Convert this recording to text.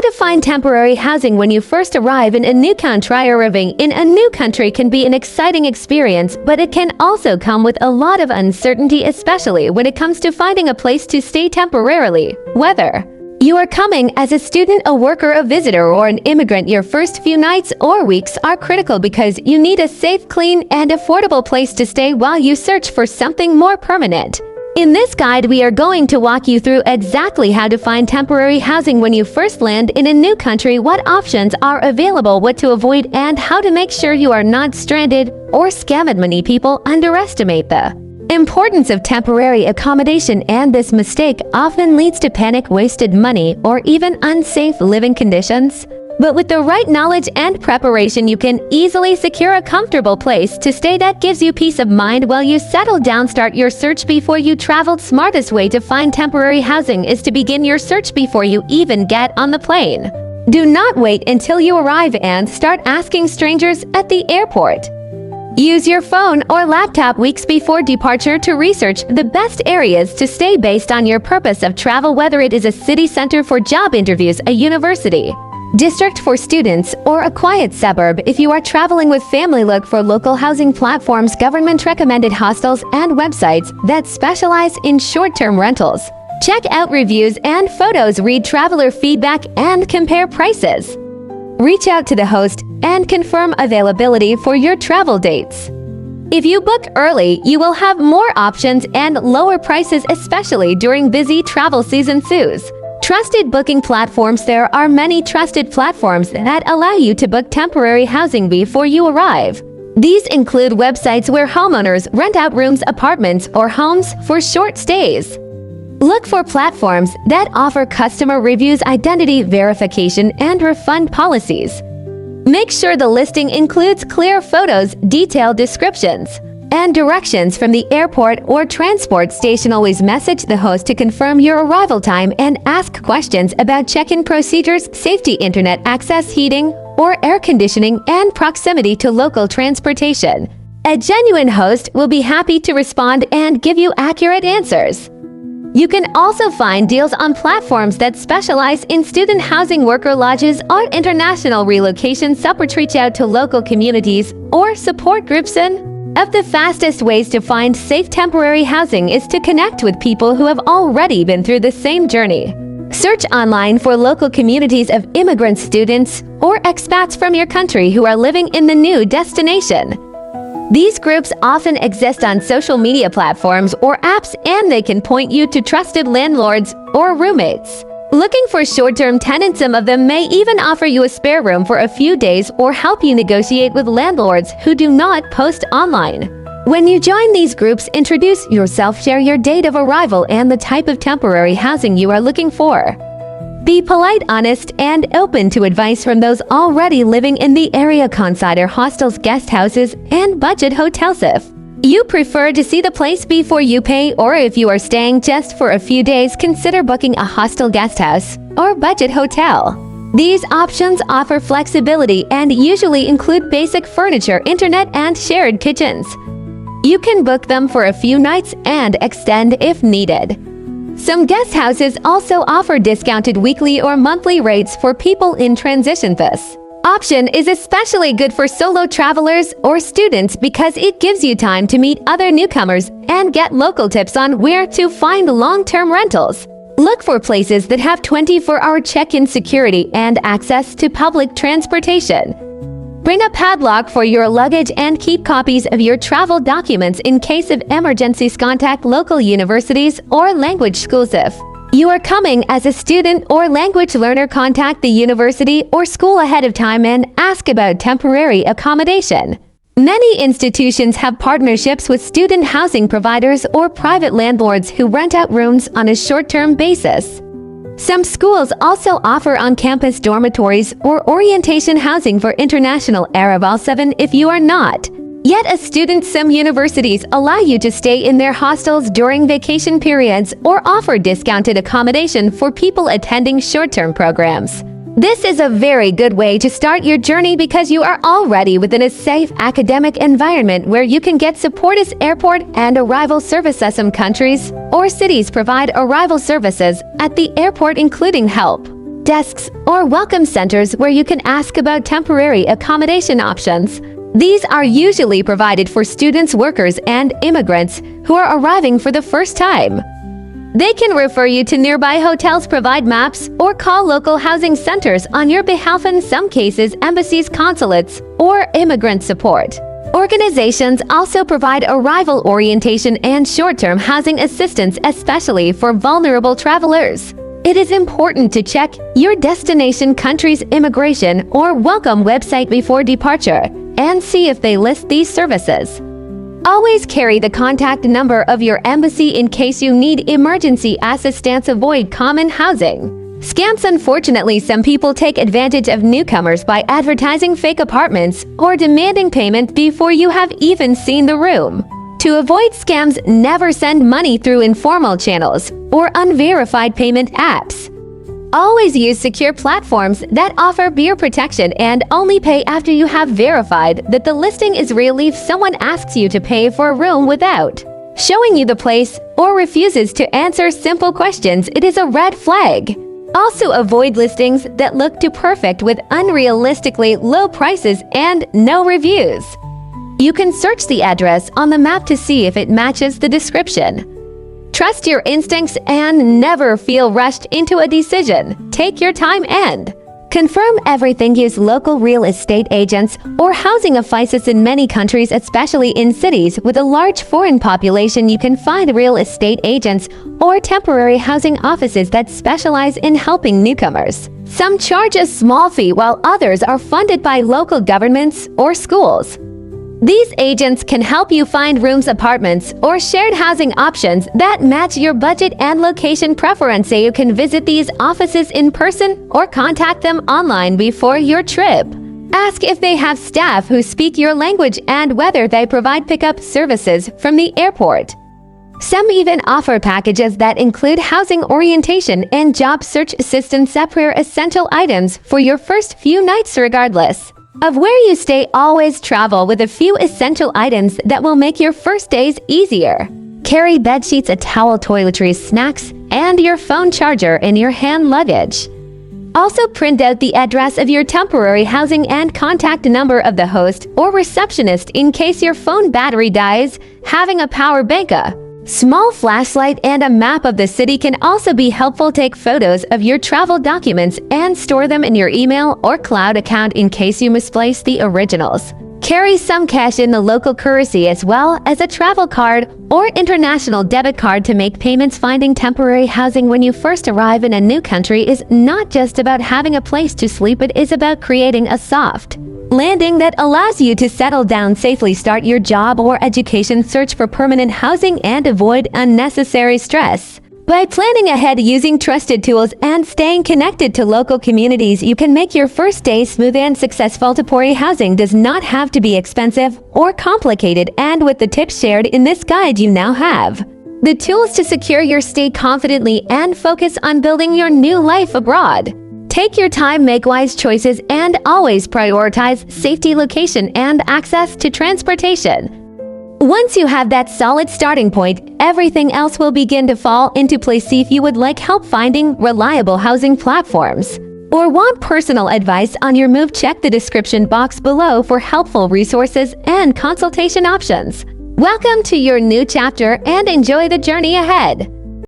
to find temporary housing when you first arrive in a new country. Arriving in a new country can be an exciting experience, but it can also come with a lot of uncertainty, especially when it comes to finding a place to stay temporarily. Whether you are coming as a student, a worker, a visitor, or an immigrant, your first few nights or weeks are critical because you need a safe, clean, and affordable place to stay while you search for something more permanent. In this guide, we are going to walk you through exactly how to find temporary housing when you first land in a new country, what options are available, what to avoid, and how to make sure you are not stranded or scammed. Many people underestimate the importance of temporary accommodation, and this mistake often leads to panic, wasted money, or even unsafe living conditions. But with the right knowledge and preparation, you can easily secure a comfortable place to stay that gives you peace of mind while you settle down. Start your search before you travel. Smartest way to find temporary housing is to begin your search before you even get on the plane. Do not wait until you arrive and start asking strangers at the airport. Use your phone or laptop weeks before departure to research the best areas to stay based on your purpose of travel, whether it is a city center for job interviews, a university district for students, or a quiet suburb. If you are traveling with family, look for local housing platforms, government-recommended hostels, and websites that specialize in short-term rentals. Check out reviews and photos, read traveler feedback, and compare prices. Reach out to the host and confirm availability for your travel dates. If you book early, you will have more options and lower prices, especially during busy travel season. Trusted booking platforms. There are many trusted platforms that allow you to book temporary housing before you arrive. These include websites where homeowners rent out rooms, apartments, or homes for short stays. Look for platforms that offer customer reviews, identity verification, and refund policies. Make sure the listing includes clear photos, detailed descriptions, and directions from the airport or transport station. Always message the host to confirm your arrival time and ask questions about check-in procedures, safety, internet access, heating or air conditioning, and proximity to local transportation. A genuine host will be happy to respond and give you accurate answers. You can also find deals on platforms that specialize in student housing, worker lodges, or international relocation support. Reach out to local communities or support groups. Of the fastest ways to find safe temporary housing is to connect with people who have already been through the same journey. Search online for local communities of immigrants, students, or expats from your country who are living in the new destination. These groups often exist on social media platforms or apps, and they can point you to trusted landlords or roommates looking for short-term tenants. Some of them may even offer you a spare room for a few days or help you negotiate with landlords who do not post online. When you join these groups, introduce yourself, share your date of arrival and the type of temporary housing you are looking for. Be polite, honest, and open to advice from those already living in the area. Consider hostels, guest houses, and budget hotels. If you prefer to see the place before you pay, or if you are staying just for a few days, consider booking a hostel, guest house, or budget hotel. These options offer flexibility and usually include basic furniture, internet, and shared kitchens. You can book them for a few nights and extend if needed. Some guest houses also offer discounted weekly or monthly rates for people in transition. This option is especially good for solo travelers or students because it gives you time to meet other newcomers and get local tips on where to find long-term rentals. Look for places that have 24-hour check-in security and access to public transportation. Bring a padlock for your luggage and keep copies of your travel documents in case of emergencies. Contact local universities or language schools. If you are coming as a student or language learner, contact the university or school ahead of time and ask about temporary accommodation. Many institutions have partnerships with student housing providers or private landlords who rent out rooms on a short-term basis. Some schools also offer on-campus dormitories or orientation housing for international Arrival 7 if you are not yet a student. Some universities allow you to stay in their hostels during vacation periods or offer discounted accommodation for people attending short-term programs. This is a very good way to start your journey because you are already within a safe academic environment where you can get support as airport and arrival services. Some countries or cities provide arrival services at the airport, including help desks, or welcome centers where you can ask about temporary accommodation options. These are usually provided for students, workers, and immigrants who are arriving for the first time. They can refer you to nearby hotels, provide maps, or call local housing centers on your behalf, in some cases embassies, consulates, or immigrant support. Organizations also provide arrival orientation and short-term housing assistance, especially for vulnerable travelers. It is important to check your destination country's immigration or welcome website before departure and see if they list these services. Always carry the contact number of your embassy in case you need emergency assistance. Avoid common housing scams. Unfortunately, some people take advantage of newcomers by advertising fake apartments or demanding payment before you have even seen the room. To avoid scams, never send money through informal channels or unverified payment apps. Always use secure platforms that offer beer protection and only pay after you have verified that the listing is real. If someone asks you to pay for a room without showing you the place or refuses to answer simple questions, it is a red flag. Also, avoid listings that look too perfect with unrealistically low prices and no reviews. You can search the address on the map to see if it matches the description. Trust your instincts and never feel rushed into a decision. Take your time and confirm everything. Use local real estate agents or housing offices. In many countries, especially in cities with a large foreign population, you can find real estate agents or temporary housing offices that specialize in helping newcomers. Some charge a small fee while others are funded by local governments or schools. These agents can help you find rooms, apartments, or shared housing options that match your budget and location preference. You can visit these offices in person or contact them online before your trip. Ask if they have staff who speak your language and whether they provide pickup services from the airport. Some even offer packages that include housing orientation and job search assistance. Separate essential items for your first few nights. Regardless of where you stay, always travel with a few essential items that will make your first days easier. Carry bed sheets, a towel, toiletries, snacks, and your phone charger in your hand luggage. Also, print out the address of your temporary housing and contact number of the host or receptionist in case your phone battery dies. Having a power bank, a small flashlight, and a map of the city can also be helpful. Take photos of your travel documents and store them in your email or cloud account in case you misplace the originals. Carry some cash in the local currency as well as a travel card or international debit card to make payments. Finding temporary housing when you first arrive in a new country is not just about having a place to sleep, it is about creating a soft landing that allows you to settle down safely, start your job or education, search for permanent housing, and avoid unnecessary stress. By planning ahead, using trusted tools, and staying connected to local communities, you can make your first day smooth and successful. Temporary housing does not have to be expensive or complicated, and with the tips shared in this guide, you now have the tools to secure your stay confidently and focus on building your new life abroad. Take your time, make wise choices, and always prioritize safety, location, and access to transportation. Once you have that solid starting point, everything else will begin to fall into place. If you would like help finding reliable housing platforms or want personal advice on your move, check the description box below for helpful resources and consultation options. Welcome to your new chapter and enjoy the journey ahead.